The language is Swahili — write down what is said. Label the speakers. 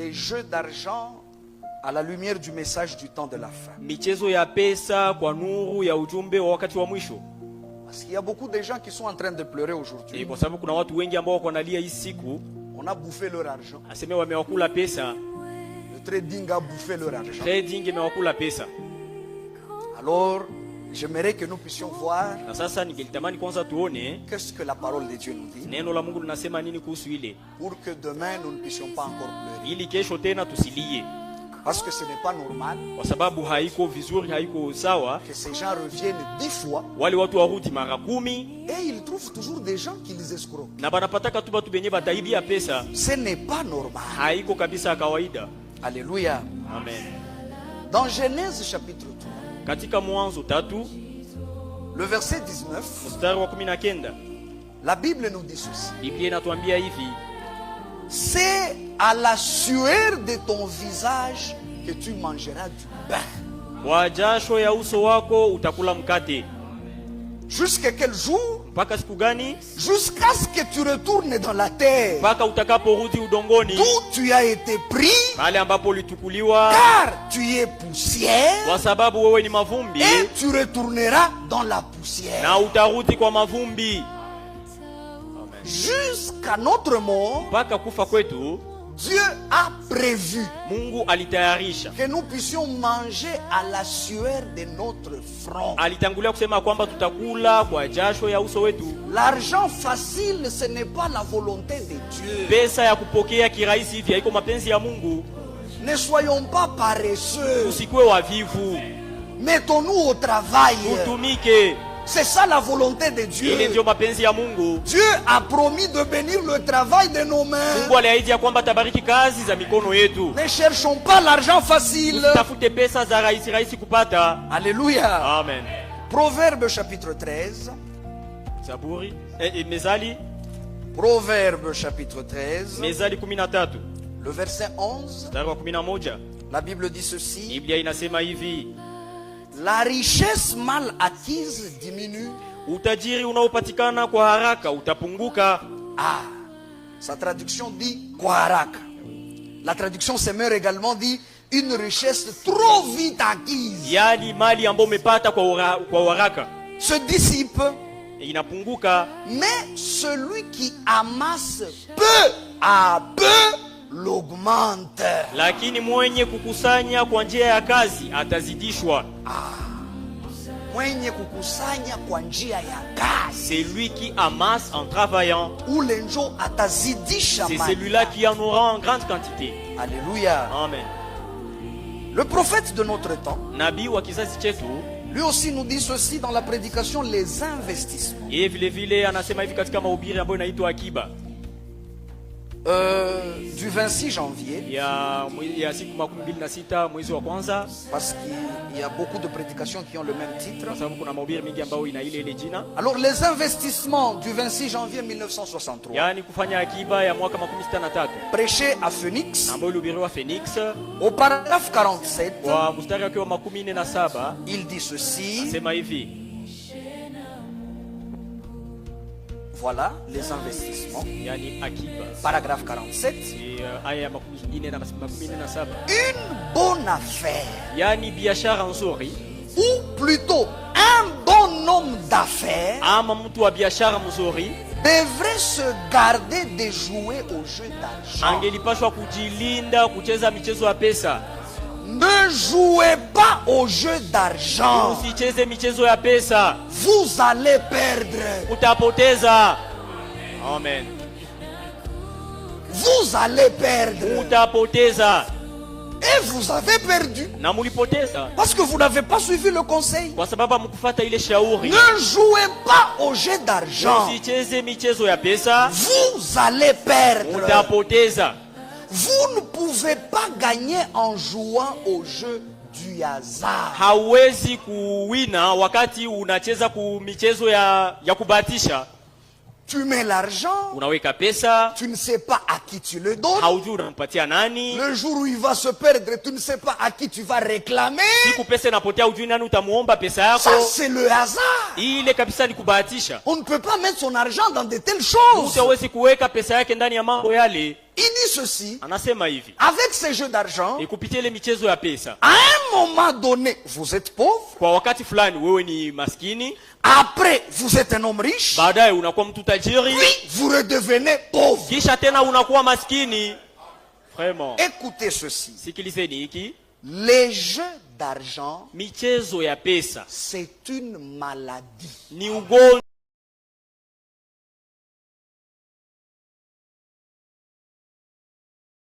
Speaker 1: les jeux d'argent à la lumière du message du temps de la fin.
Speaker 2: Michezo ya pesa kwa nuru ya ujumbe wa wakati wa mwisho.
Speaker 1: Parce qu'il y a beaucoup de gens qui sont en train de pleurer aujourd'hui.
Speaker 2: Kwa sababu kuna watu wengi ambao wanalia hii siku.
Speaker 1: On a bouffé leur argent.
Speaker 2: Aseme wamewakula pesa.
Speaker 1: Le trading a bouffé leur argent.
Speaker 2: Trading imewakula pesa.
Speaker 1: Alors, j'aimerais que nous puissions voir
Speaker 2: na sasa ningelitamani kwanza tuone
Speaker 1: qu'est-ce que la parole de Dieu nous dit.
Speaker 2: Neno la Mungu linasema nini kuhusu ile.
Speaker 1: Pour que demain nous ne puissions pas encore pleurer.
Speaker 2: Ili kesho tena tusilie.
Speaker 1: Parce que ce n'est pas normal.
Speaker 2: Kwa sababu haiko vizuri, haiko sawa.
Speaker 1: Que ces gens reviennent 10 fois.
Speaker 2: Wale watu warudi mara 10.
Speaker 1: Et ils trouvent toujours des gens qui les escroquent.
Speaker 2: Na banapataka tu batu benye bataibia pesa.
Speaker 1: Ce n'est pas normal.
Speaker 2: Haiko kabisa kawaida.
Speaker 1: Alléluia.
Speaker 2: Amen.
Speaker 1: Dans Genèse chapitre 3.
Speaker 2: Katika Mwanzo 3.
Speaker 1: Le verset 19.
Speaker 2: Mstari wa 19.
Speaker 1: La Bible nous dit ceci.
Speaker 2: Biblia inatuambia hivi.
Speaker 1: C'est à la sueur de ton visage que tu mangeras du pain.
Speaker 2: Kwa jasho ya uso wako utakula mkate.
Speaker 1: Jusqu'à quel jour?
Speaker 2: Mpaka siku gani?
Speaker 1: Jusqu'à ce que tu retournes dans la terre.
Speaker 2: Mpaka utakaporudi udongoni.
Speaker 1: D'où tu as été pris.
Speaker 2: Mahali ambapo ulitukuliwa.
Speaker 1: Car tu es poussière.
Speaker 2: Kwa sababu wewe ni mavumbi.
Speaker 1: Et tu retourneras dans la poussière.
Speaker 2: Na utarudi kwa mavumbi.
Speaker 1: Jusqu'à notre mort,
Speaker 2: mpaka kufa kwetu,
Speaker 1: Dieu a prévu
Speaker 2: Mungu alitayarisha
Speaker 1: que nous puissions manger à la sueur de notre front.
Speaker 2: Alitangulia kusema kwamba tutakula kwa jasho ya uso wetu.
Speaker 1: L'argent facile, ce n'est pas la volonté de Dieu.
Speaker 2: Pesa ya kupokea kirahisi hivi haiko mapenzi ya Mungu.
Speaker 1: Ne soyons pas paresseux.
Speaker 2: Usikue wavivu.
Speaker 1: Mettons-nous au travail.
Speaker 2: Tutumike.
Speaker 1: C'est ça la volonté de Dieu.
Speaker 2: Ile ndio mapenzi ya Mungu.
Speaker 1: Dieu a promis de bénir le travail de nos mains.
Speaker 2: Mungu aliahidi kwamba tabariki kazi za mikono yetu.
Speaker 1: Ne cherchons pas l'argent facile.
Speaker 2: Tafute pesa za rahisi kupata.
Speaker 1: Alléluia.
Speaker 2: Amen.
Speaker 1: Proverbe chapitre 13.
Speaker 2: Zaburi Mezali.
Speaker 1: Proverbe chapitre 13.
Speaker 2: Mezali 13.
Speaker 1: Le verset 11. La Bible dit ceci.
Speaker 2: Biblia inasema hivi.
Speaker 1: La richesse mal acquise diminue.
Speaker 2: Utajiri unaopatikana kwa haraka utapunguka.
Speaker 1: Ah, sa traduction dit kwa haraka. La traduction Semeur également dit une richesse trop vite acquise.
Speaker 2: Yani mali ambayo umepata kwa haraka
Speaker 1: se dissipe,
Speaker 2: inapunguka.
Speaker 1: Mais celui qui amasse peu à peu l'augmente.
Speaker 2: Lakini mwenye kukusanya kwa njia ya kazi atazidishwa.
Speaker 1: Mwenye kukusanya kwa njia ya kazi.
Speaker 2: C'est lui qui amasse en travaillant.
Speaker 1: Ule njo atazidisha mali.
Speaker 2: C'est celui-là qui en aura en grande quantité.
Speaker 1: Alléluia.
Speaker 2: Amen.
Speaker 1: Le prophète de notre temps,
Speaker 2: nabii wa kizazi chetu,
Speaker 1: lui aussi nous dit ceci dans la prédication, les investissements.
Speaker 2: Yeye vile vile anasema hivi katika mahubiri ambayo inaitwa akiba.
Speaker 1: Du 26 janvier.
Speaker 2: Ya siku 26 mwezi wa kwanza.
Speaker 1: Parce qu'il y a beaucoup de prédications qui ont le même titre.
Speaker 2: Kwa sababu kuna mahubiri mingi ambayo ina ile jina.
Speaker 1: Alors les investissements du 26 janvier 1963.
Speaker 2: Yani kufanya akiba ya mwaka 63.
Speaker 1: Prêché à Phoenix.
Speaker 2: Ambayo ilihubiriwa Phoenix.
Speaker 1: Au paragraphe 47.
Speaker 2: Wa mstari wake wa 47.
Speaker 1: Il dit ceci.
Speaker 2: Sema hivi.
Speaker 1: Voilà les investissements.
Speaker 2: Yani akiba.
Speaker 1: Paragraphe 47.
Speaker 2: Aya 47.
Speaker 1: Une bonne affaire.
Speaker 2: Yani biashara nzuri.
Speaker 1: Ou plutôt un bon homme d'affaires.
Speaker 2: Ama mtu wa biashara mzuri
Speaker 1: devrait se garder de jouer au jeu d'argent.
Speaker 2: Angelipashwa kujilinda kucheza michezo ya pesa.
Speaker 1: Ne jouez pas au jeu d'argent.
Speaker 2: Usicheze michezo ya pesa.
Speaker 1: Vous allez perdre.
Speaker 2: Utapoteza. Amen.
Speaker 1: Vous allez perdre.
Speaker 2: Utapoteza.
Speaker 1: Et vous avez perdu.
Speaker 2: Na mulipoteza.
Speaker 1: Parce que vous n'avez pas suivi le conseil.
Speaker 2: Kwa sababu mkufuata ile shauri.
Speaker 1: Ne jouez pas au jeu d'argent.
Speaker 2: Usicheze michezo ya pesa.
Speaker 1: Vous allez perdre.
Speaker 2: Utapoteza.
Speaker 1: Vous ne pouvez pas gagner en jouant au jeu du hasard.
Speaker 2: Hawezi kuwina wakati unacheza ku michezo ya kubahatisha.
Speaker 1: Tu mets l'argent,
Speaker 2: unaweka pesa,
Speaker 1: tu ne sais pas à qui tu le donnes.
Speaker 2: Haujui unampatia nani.
Speaker 1: Le jour où il va se perdre, tu ne sais pas à qui tu vas réclamer.
Speaker 2: Siku pesa inapotea hujui nani utamuomba pesa yako.
Speaker 1: Ça c'est le hasard.
Speaker 2: Ile kabisa ni kubahatisha.
Speaker 1: On ne peut pas mettre son argent dans de telles choses.
Speaker 2: Hawezi kuweka pesa yake ndani ya mambo yale.
Speaker 1: Il dit ceci,
Speaker 2: Anasema hivi,
Speaker 1: avec ces jeux d'argent,
Speaker 2: kupitia ile michezo ya pesa,
Speaker 1: à un moment donné, vous êtes pauvre,
Speaker 2: kwa wakati fulani wewe ni maskini,
Speaker 1: après, vous êtes un homme riche,
Speaker 2: baadaye unakuwa mtu tajiri,
Speaker 1: puis vous redevenez pauvre.
Speaker 2: kisha tena unakuwa maskini. Vraiment.
Speaker 1: Écoutez ceci,
Speaker 2: Sikilizeni hiki,
Speaker 1: les jeux d'argent,
Speaker 2: michezo ya pesa
Speaker 1: c'est une maladie.
Speaker 2: ni ugonjwa.